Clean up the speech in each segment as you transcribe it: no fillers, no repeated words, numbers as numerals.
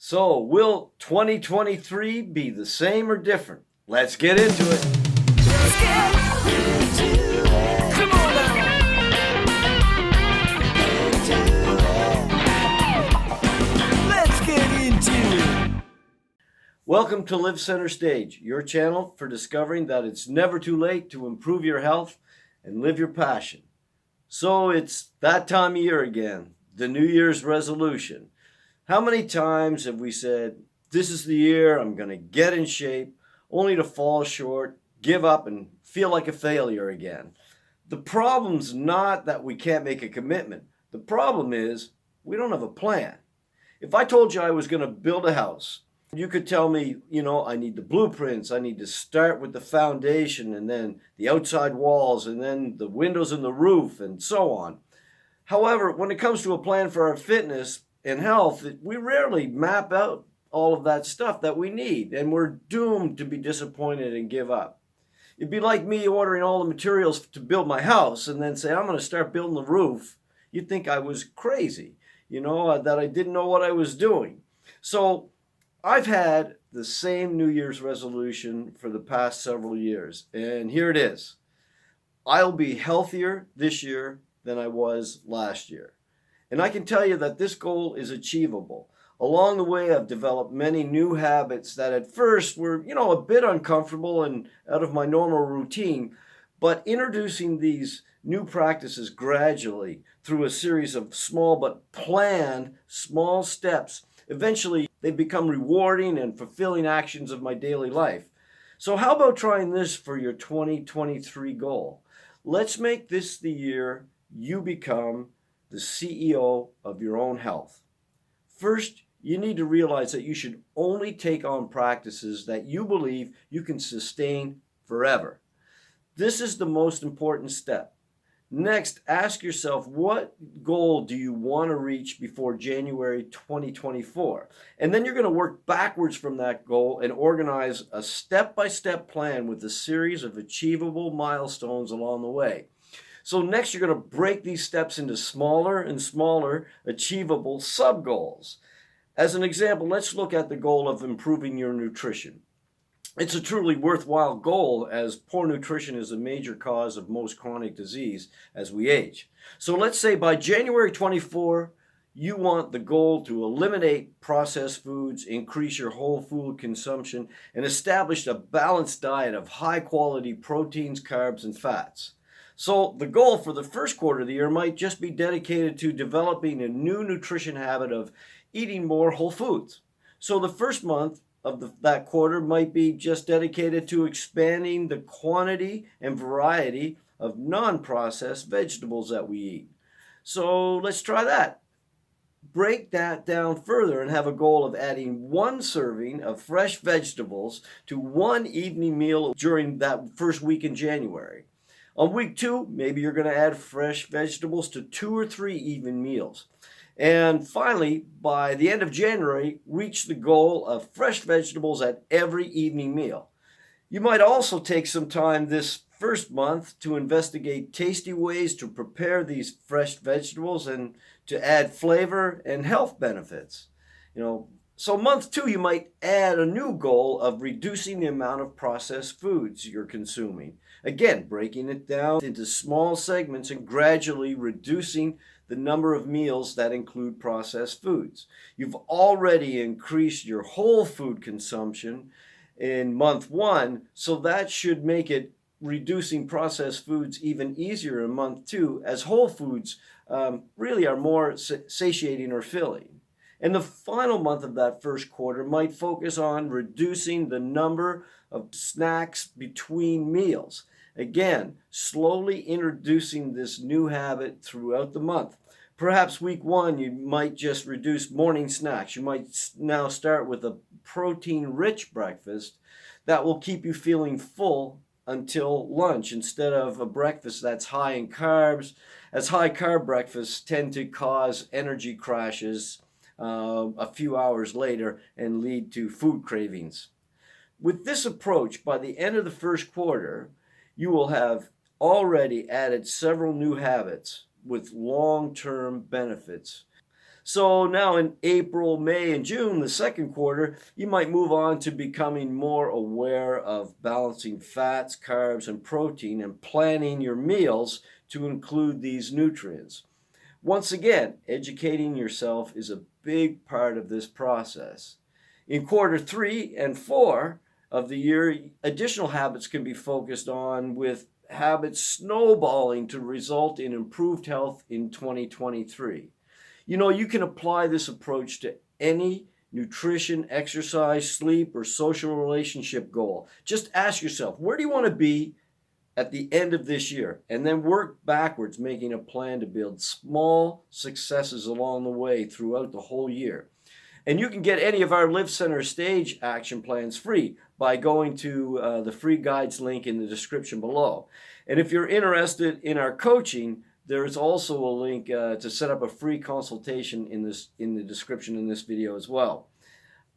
So, will 2023 be the same or different? Let's get into it. Let's get into it. Come on now. Let's get into it. Welcome to Live Center Stage, your channel for discovering that it's never too late to improve your health and live your passion. So, it's that time of year again, the New Year's resolution. How many times have we said, this is the year I'm going to get in shape, only to fall short, give up, and feel like a failure again? The problem's not that we can't make a commitment. The problem is we don't have a plan. If I told you I was going to build a house, you could tell me, I need the blueprints, I need to start with the foundation and then the outside walls and then the windows and the roof and so on. However, when it comes to a plan for our fitness and health, we rarely map out all of that stuff that we need, and we're doomed to be disappointed and give up. It'd be like me ordering all the materials to build my house and then say, I'm going to start building the roof. You'd think I was crazy, that I didn't know what I was doing. So I've had the same New Year's resolution for the past several years, and here it is. I'll be healthier this year than I was last year. And I can tell you that this goal is achievable. Along the way, I've developed many new habits that at first were, a bit uncomfortable and out of my normal routine. But introducing these new practices gradually through a series of small but planned small steps, eventually they become rewarding and fulfilling actions of my daily life. So how about trying this for your 2023 goal? Let's make this the year you become the CEO of your own health. First, you need to realize that you should only take on practices that you believe you can sustain forever. This is the most important step. Next, ask yourself, what goal do you want to reach before January 2024? And then you're going to work backwards from that goal and organize a step-by-step plan with a series of achievable milestones along the way. So next, you're going to break these steps into smaller and smaller achievable sub-goals. As an example, let's look at the goal of improving your nutrition. It's a truly worthwhile goal, as poor nutrition is a major cause of most chronic disease as we age. So let's say by January 24, you want the goal to eliminate processed foods, increase your whole food consumption, and establish a balanced diet of high-quality proteins, carbs, and fats. So the goal for the first quarter of the year might just be dedicated to developing a new nutrition habit of eating more whole foods. So the first month of that quarter might be just dedicated to expanding the quantity and variety of non-processed vegetables that we eat. So let's try that. Break that down further and have a goal of adding one serving of fresh vegetables to one evening meal during that first week in January. On week 2, maybe you're going to add fresh vegetables to 2 or 3 even meals. And finally, by the end of January, reach the goal of fresh vegetables at every evening meal. You might also take some time this first month to investigate tasty ways to prepare these fresh vegetables and to add flavor and health benefits. So month 2, you might add a new goal of reducing the amount of processed foods you're consuming. Again, breaking it down into small segments and gradually reducing the number of meals that include processed foods. You've already increased your whole food consumption in month 1, so that should make it reducing processed foods even easier in month 2, as whole foods really are more satiating or filling. And the final month of that first quarter might focus on reducing the number of snacks between meals. Again, slowly introducing this new habit throughout the month. Perhaps week 1, you might just reduce morning snacks. You might now start with a protein-rich breakfast that will keep you feeling full until lunch instead of a breakfast that's high in carbs, as high-carb breakfasts tend to cause energy crashes a few hours later and lead to food cravings. With this approach, by the end of the first quarter, you will have already added several new habits with long-term benefits. So now in April, May, and June, the second quarter, you might move on to becoming more aware of balancing fats, carbs, and protein and planning your meals to include these nutrients. Once again, educating yourself is a big part of this process. In quarter 3 and 4 of the year, additional habits can be focused on, with habits snowballing to result in improved health in 2023. You know, you can apply this approach to any nutrition, exercise, sleep, or social relationship goal. Just ask yourself, where do you want to be at the end of this year? And then work backwards, making a plan to build small successes along the way throughout the whole year. And you can get any of our Live Center Stage action plans free by going to the free guides link in the description below. And if you're interested in our coaching, there's also a link to set up a free consultation in the description in this video as well.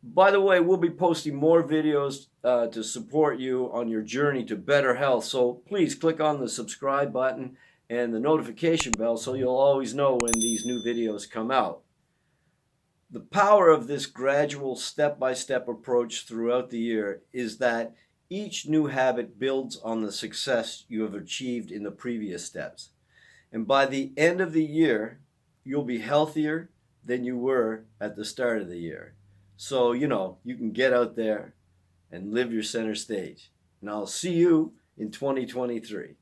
By the way, we'll be posting more videos to support you on your journey to better health. So please click on the subscribe button and the notification bell so you'll always know when these new videos come out. The power of this gradual step-by-step approach throughout the year is that each new habit builds on the success you have achieved in the previous steps. And by the end of the year, you'll be healthier than you were at the start of the year. So, you know, you can get out there and live your center stage. And I'll see you in 2023.